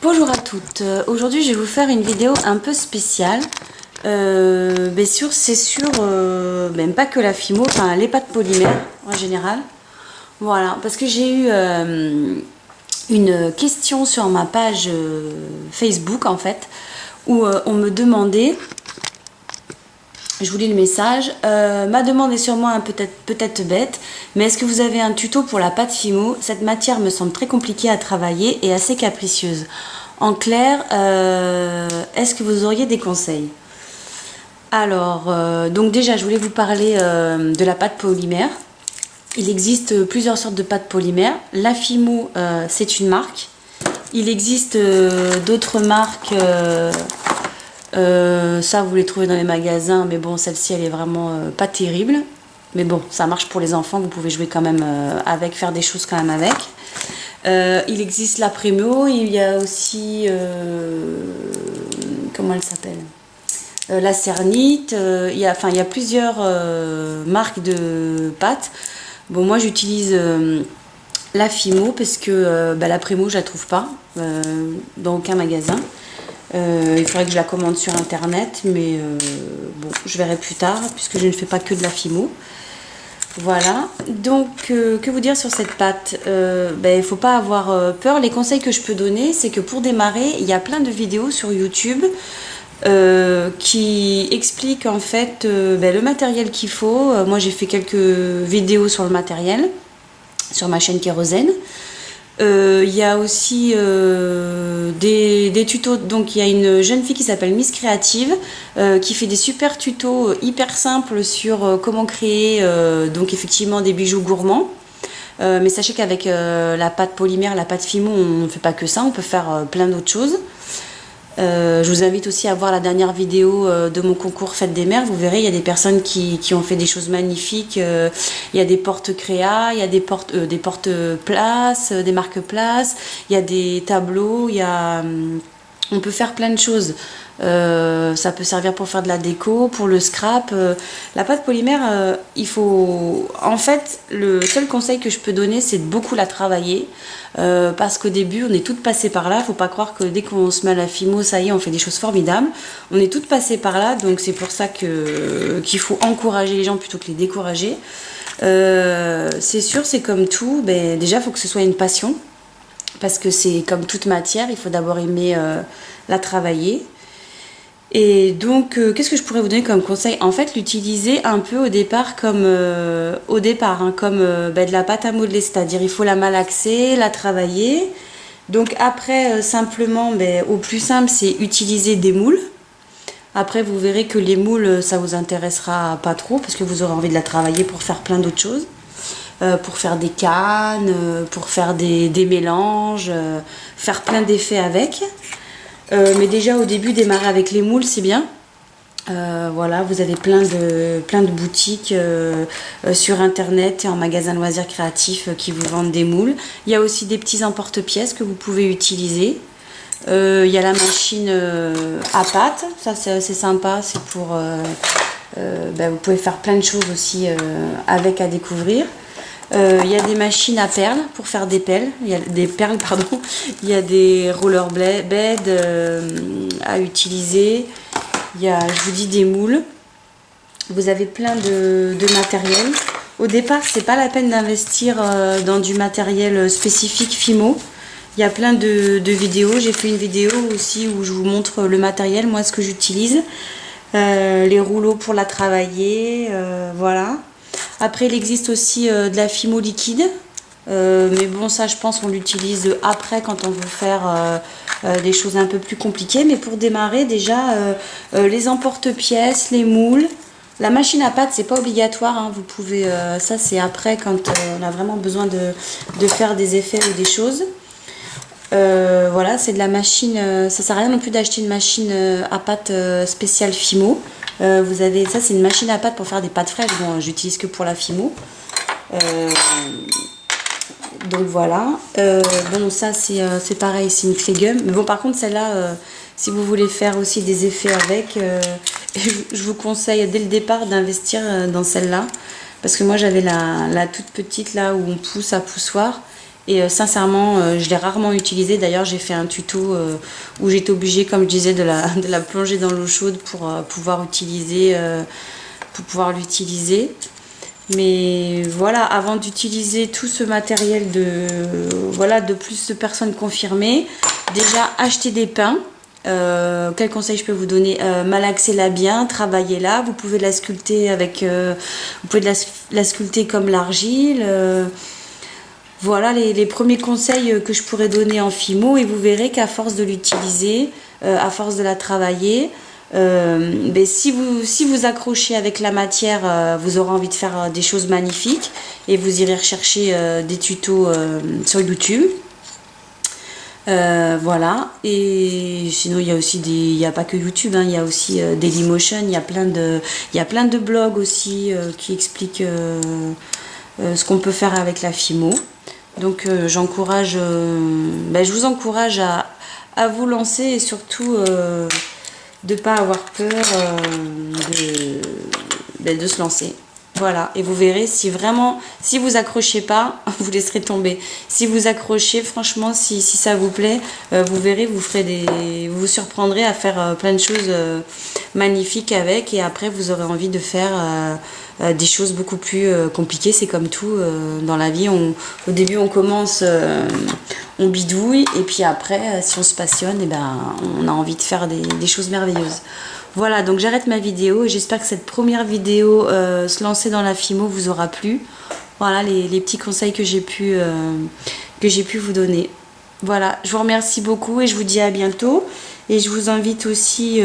Bonjour à toutes, aujourd'hui je vais vous faire une vidéo un peu spéciale c'est sur même pas que la Fimo, enfin les pâtes polymères en général. Voilà, parce que j'ai eu une question sur ma page Facebook en fait, où on me demandait, je vous lis le message, ma demande est sûrement peut-être bête, mais est-ce que vous avez un tuto pour la pâte Fimo? Cette matière me semble très compliquée à travailler et assez capricieuse. En clair, est-ce que vous auriez des conseils? Alors, donc déjà, je voulais vous parler de la pâte polymère. Il existe plusieurs sortes de pâtes polymères. La Fimo, c'est une marque. Il existe d'autres marques, ça vous les trouvez dans les magasins, mais bon, celle-ci, elle est vraiment pas terrible. Mais bon, ça marche pour les enfants, vous pouvez jouer quand même avec, faire des choses quand même avec. Il existe la Primo, il y a aussi, comment elle s'appelle, la Cernite, il y a plusieurs marques de pâtes. Bon, moi j'utilise la Fimo parce que la Primo je la trouve pas dans aucun magasin. Il faudrait que je la commande sur internet, mais bon, je verrai plus tard puisque je ne fais pas que de la Fimo. Voilà, donc que vous dire sur cette pâte? Il ne faut pas avoir peur. Les conseils que je peux donner, c'est que pour démarrer, il y a plein de vidéos sur YouTube qui expliquent en fait le matériel qu'il faut. Moi j'ai fait quelques vidéos sur le matériel, sur ma chaîne Kérosène. Il y a aussi des tutos. Donc il y a une jeune fille qui s'appelle Miss Créative qui fait des super tutos hyper simples sur comment créer donc effectivement des bijoux gourmands. Mais sachez qu'avec la pâte polymère, la pâte Fimo, on ne fait pas que ça, on peut faire plein d'autres choses. Je vous invite aussi à voir la dernière vidéo de mon concours Fête des Mères. Vous verrez, il y a des personnes qui ont fait des choses magnifiques. Il y a des portes créa, il y a des portes places, des marques places, il y a des tableaux, on peut faire plein de choses. Ça peut servir pour faire de la déco, pour le scrap. La pâte polymère, il faut... En fait, le seul conseil que je peux donner, c'est de beaucoup la travailler. Parce qu'au début, on est toutes passées par là. Faut pas croire que dès qu'on se met à la Fimo, ça y est, on fait des choses formidables. On est toutes passées par là, donc c'est pour ça qu'il faut encourager les gens plutôt que les décourager. C'est sûr, c'est comme tout. Déjà, il faut que ce soit une passion. Parce que c'est comme toute matière, il faut d'abord aimer la travailler. Et donc, qu'est-ce que je pourrais vous donner comme conseil? En fait, l'utiliser un peu au départ comme de la pâte à modeler, c'est-à-dire il faut la malaxer, la travailler. Donc après, simplement, au plus simple, c'est utiliser des moules. Après, vous verrez que les moules, ça vous intéressera pas trop parce que vous aurez envie de la travailler pour faire plein d'autres choses. Pour faire des cannes, pour faire des mélanges, faire plein d'effets avec. Mais déjà au début, démarrer avec les moules, c'est bien. Voilà, vous avez plein de boutiques sur internet et en magasin loisirs créatifs qui vous vendent des moules. Il y a aussi des petits emporte-pièces que vous pouvez utiliser. Il y a la machine à pâte, ça c'est assez sympa, c'est pour... vous pouvez faire plein de choses aussi avec à découvrir. Il y a des machines à perles pour faire des perles, il y a des perles pardon, il y a des rollerbeds à utiliser, il y a, je vous dis, des moules. Vous avez plein de matériel. Au départ, c'est pas la peine d'investir dans du matériel spécifique Fimo. Il y a plein de vidéos. J'ai fait une vidéo aussi où je vous montre le matériel, moi ce que j'utilise, les rouleaux pour la travailler, voilà. Après, il existe aussi de la Fimo liquide. Mais bon, ça, je pense qu'on l'utilise après quand on veut faire des choses un peu plus compliquées. Mais pour démarrer, déjà, les emporte-pièces, les moules. La machine à pâte, c'est pas obligatoire. Hein. Vous pouvez, ça, c'est après quand on a vraiment besoin de faire des effets ou des choses. Voilà, c'est de la machine. Ça sert à rien non plus d'acheter une machine à pâte spéciale Fimo. Vous avez ça, c'est une machine à pâte pour faire des pâtes fraîches. Bon, j'utilise que pour la Fimo. Donc voilà. Bon, ça c'est pareil, c'est une clé gum. Mais bon, par contre, celle-là, si vous voulez faire aussi des effets avec, je vous conseille dès le départ d'investir dans celle-là. Parce que moi, j'avais la toute petite là où on pousse à poussoir. Et sincèrement, je l'ai rarement utilisé. D'ailleurs, j'ai fait un tuto où j'étais obligée, comme je disais, de la plonger dans l'eau chaude pour pouvoir l'utiliser. Mais voilà, avant d'utiliser tout ce matériel de plus de personnes confirmées, déjà acheter des pains. Quel conseil je peux vous donner? Malaxez-la bien, travaillez-la. Vous pouvez la sculpter vous pouvez la sculpter comme l'argile. Voilà les premiers conseils que je pourrais donner en Fimo, et vous verrez qu'à force de l'utiliser, à force de la travailler, si vous accrochez avec la matière, vous aurez envie de faire des choses magnifiques, et vous irez rechercher des tutos sur YouTube. Voilà, et sinon il y a aussi il n'y a pas que YouTube, hein, il y a aussi Dailymotion, il y a plein de blogs aussi qui expliquent ce qu'on peut faire avec la Fimo. Donc je vous encourage à vous lancer, et surtout de ne pas avoir peur de se lancer. Voilà, et vous verrez, si vous accrochez pas, vous laisserez tomber. Si vous accrochez, franchement, si ça vous plaît, vous verrez, vous vous surprendrez à faire plein de choses magnifiques avec, et après vous aurez envie de faire des choses beaucoup plus compliquées. C'est comme tout dans la vie, au début on commence, on bidouille, et puis après, si on se passionne, et on a envie de faire des choses merveilleuses. Voilà, donc j'arrête ma vidéo, et j'espère que cette première vidéo se lancer dans la Fimo vous aura plu. Voilà les petits conseils que j'ai pu vous donner. Voilà, je vous remercie beaucoup, et je vous dis à bientôt. Et je vous invite aussi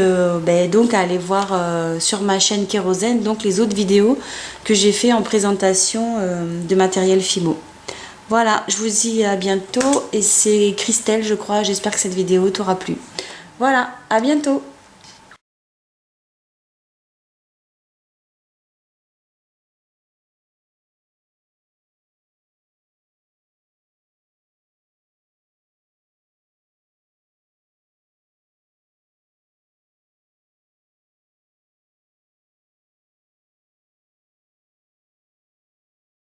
donc à aller voir sur ma chaîne Kérosène donc les autres vidéos que j'ai fait en présentation de matériel Fimo. Voilà, je vous dis à bientôt, et c'est Christelle, je crois. J'espère que cette vidéo t'aura plu. Voilà, à bientôt.